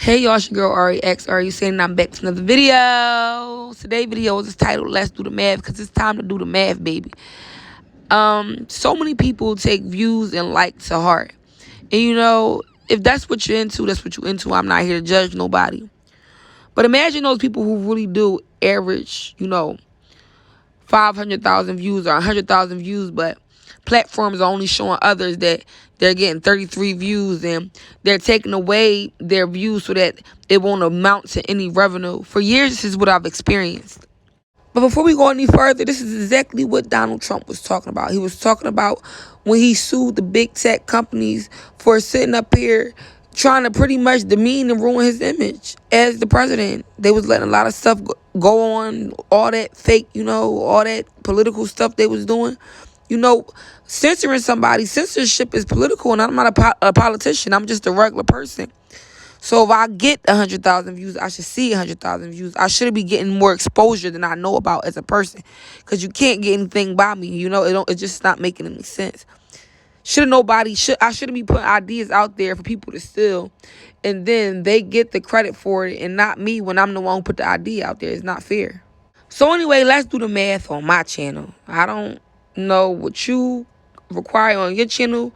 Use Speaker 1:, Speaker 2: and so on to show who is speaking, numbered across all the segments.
Speaker 1: Hey y'all, it's your girl REX, Usain, and I'm back with another video. Today's video is titled Let's Do the Math, because it's time to do the math, baby. So many people take views and likes to heart. And if that's what you're into, that's what you're into. I'm not here to judge nobody. But imagine those people who really do average, 500,000 views or 100,000 views, but platforms are only showing others that they're getting 33 views and they're taking away their views so that it won't amount to any revenue. For years, this is what I've experienced. But before we go any further, this is exactly what Donald Trump was talking about. He was talking about when he sued the big tech companies for sitting up here trying to pretty much demean and ruin his image as the president. They was letting a lot of stuff go on, all that fake, all that political stuff they was doing. Censoring somebody, censorship is political, and I'm not a politician. I'm just a regular person. So if I get 100,000 views, I should see 100,000 views. I should be getting more exposure than I know about as a person, because you can't get anything by me. It's just not making any sense. I shouldn't be putting ideas out there for people to steal, and then they get the credit for it and not me when I'm the one who put the idea out there. It's not fair. So anyway, let's do the math on my channel. I don't know what you require on your channel,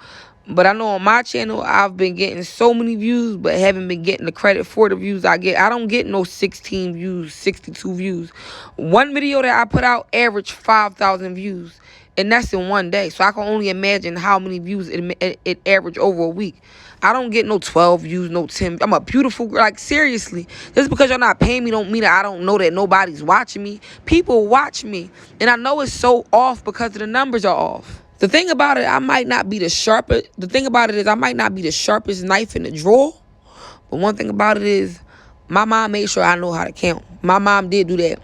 Speaker 1: but I know on my channel I've been getting so many views but haven't been getting the credit for the views I get. I don't get no 16 views, 62 views. One video that I put out averaged 5,000 views, and that's in one day. So I can only imagine how many views it averaged over a week. I don't get no 12 views, no 10. I'm a beautiful girl. Like, seriously. Just because y'all not paying me don't mean that I don't know that nobody's watching me. People watch me. And I know it's so off because the numbers are off. The thing about it, I might not be the sharpest. The thing about it is I might not be the sharpest knife in the drawer. But one thing about it is my mom made sure I know how to count. My mom did do that.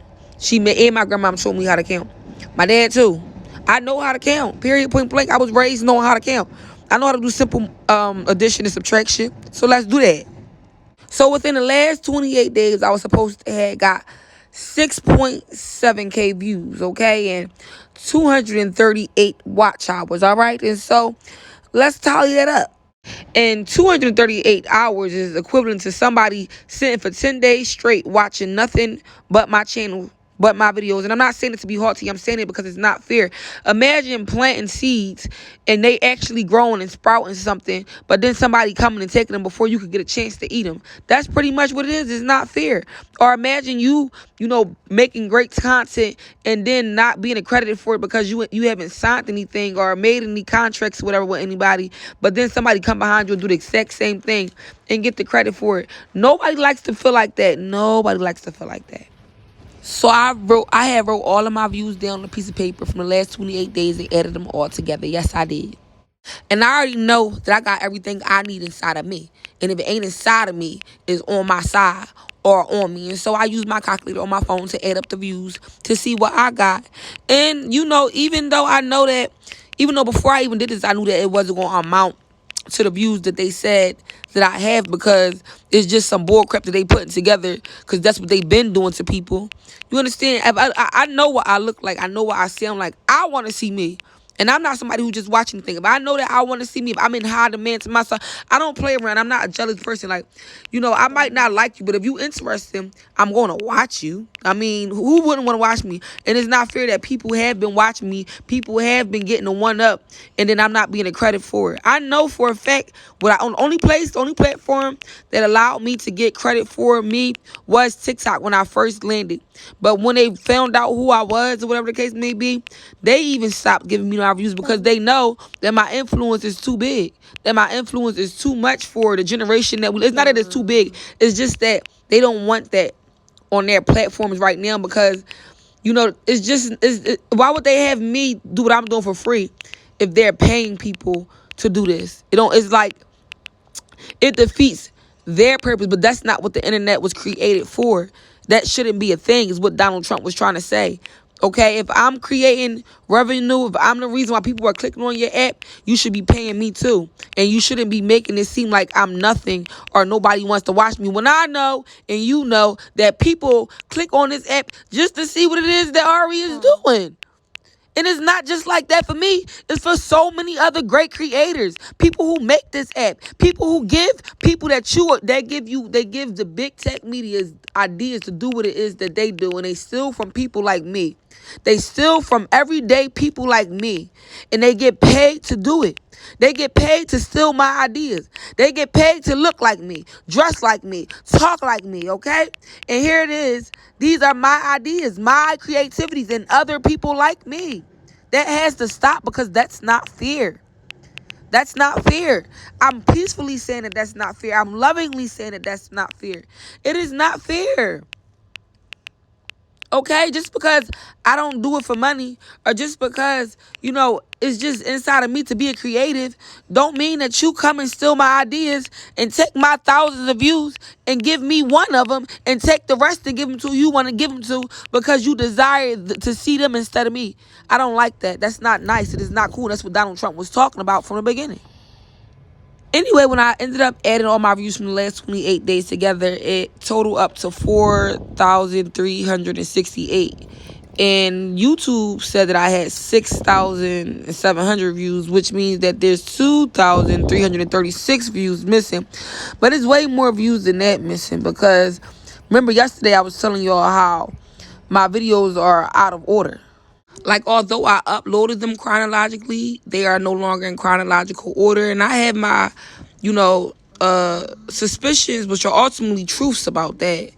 Speaker 1: And my grandma showed me how to count. My dad, too. I know how to count. Period, point blank. I was raised knowing how to count. I know how to do simple addition and subtraction. So let's do that. So within the last 28 days, I was supposed to have got 6.7K views, okay? And 238 watch hours, all right? And so let's tally that up. And 238 hours is equivalent to somebody sitting for 10 days straight watching nothing but my channel, but my videos. And I'm not saying it to be haughty. I'm saying it because it's not fair. Imagine planting seeds and they actually growing and sprouting something, but then somebody coming and taking them before you could get a chance to eat them. That's pretty much what it is. It's not fair. Or imagine you making great content and then not being accredited for it because you haven't signed anything or made any contracts or whatever with anybody, but then somebody come behind you and do the exact same thing and get the credit for it. Nobody likes to feel like that. Nobody likes to feel like that. So I have wrote all of my views down on a piece of paper from the last 28 days and added them all together. Yes, I did. And I already know that I got everything I need inside of me. And if it ain't inside of me, it's on my side or on me. And so I use my calculator on my phone to add up the views to see what I got. And, even though before I even did this, I knew that it wasn't going to amount to the views that they said that I have, because it's just some bull crap that they putting together, because that's what they've been doing to people. You understand? I know what I look like. I know what I sound like. I want to see me. And I'm not somebody who just watch anything. If I know that I want to see me, if I'm in high demand to myself, I don't play around. I'm not a jealous person. Like, I might not like you, but if you interested, I'm going to watch you. I mean, who wouldn't want to watch me? And it's not fair that people have been watching me. People have been getting the one up, and then I'm not being a credit for it. I know for a fact the only platform that allowed me to get credit for me was TikTok when I first landed. But when they found out who I was or whatever the case may be, they even stopped giving me my views because they know that my influence is too big, that my influence is too much for the generation that it's not that it's too big. It's just that they don't want that on their platforms right now because, why would they have me do what I'm doing for free if they're paying people to do this? It's like it defeats their purpose, but that's not what the internet was created for. That shouldn't be a thing, is what Donald Trump was trying to say. Okay, if I'm creating revenue, if I'm the reason why people are clicking on your app, you should be paying me too. And you shouldn't be making it seem like I'm nothing or nobody wants to watch me, when I know and you know that people click on this app just to see what it is that Ari is doing. And it's not just like that for me. It's for so many other great creators. People who make this app. People who give people they give the big tech media's ideas to do what it is that they do. And they steal from people like me. They steal from everyday people like me. And they get paid to do it. They get paid to steal my ideas. They get paid to look like me, dress like me, talk like me, okay? And here it is. These are my ideas, my creativities, and other people like me. That has to stop because that's not fair. That's not fair. I'm peacefully saying that that's not fair. I'm lovingly saying that that's not fair. It is not fair. Okay, just because I don't do it for money or just because, it's just inside of me to be a creative, don't mean that you come and steal my ideas and take my thousands of views and give me one of them and take the rest and give them to who you want to give them to because you desire to see them instead of me. I don't like that. That's not nice. It is not cool. That's what Donald Trump was talking about from the beginning. Anyway, when I ended up adding all my views from the last 28 days together, it totaled up to 4,368. And YouTube said that I had 6,700 views, which means that there's 2,336 views missing. But it's way more views than that missing because remember yesterday I was telling y'all how my videos are out of order. Like, although I uploaded them chronologically, they are no longer in chronological order. And I have my, suspicions, which are ultimately truths about that.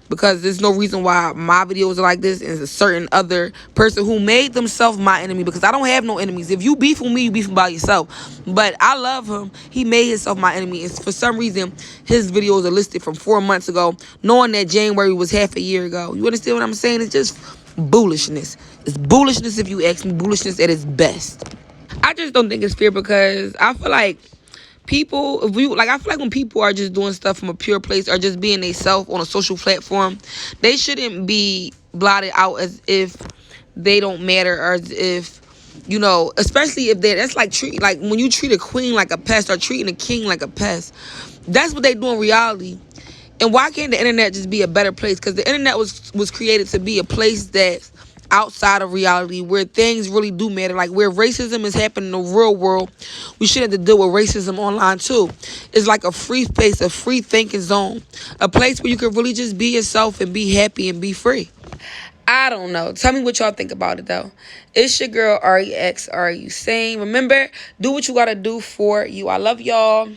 Speaker 1: Because there's no reason why my videos are like this and a certain other person who made themselves my enemy. Because I don't have no enemies. If you beef with me, you beef by yourself. But I love him. He made himself my enemy. And for some reason, his videos are listed from 4 months ago, knowing that January was half a year ago. You understand what I'm saying? It's just bullishness. It's bullishness if you ask me. Bullishness at its best. I just don't think it's fair because I feel like I feel like when people are just doing stuff from a pure place or just being themselves on a social platform, they shouldn't be blotted out as if they don't matter or as if, especially if that's like when you treat a queen like a pest or treating a king like a pest. That's what they do in reality. And why can't the internet just be a better place? Because the internet was created to be a place that's outside of reality, where things really do matter. Like where racism is happening in the real world, we shouldn't have to deal with racism online too. It's like a free space, a free thinking zone, a place where you can really just be yourself and be happy and be free. I don't know. Tell me what y'all think about it, though. It's your girl, REX, Usain. Remember, do what you got to do for you. I love y'all.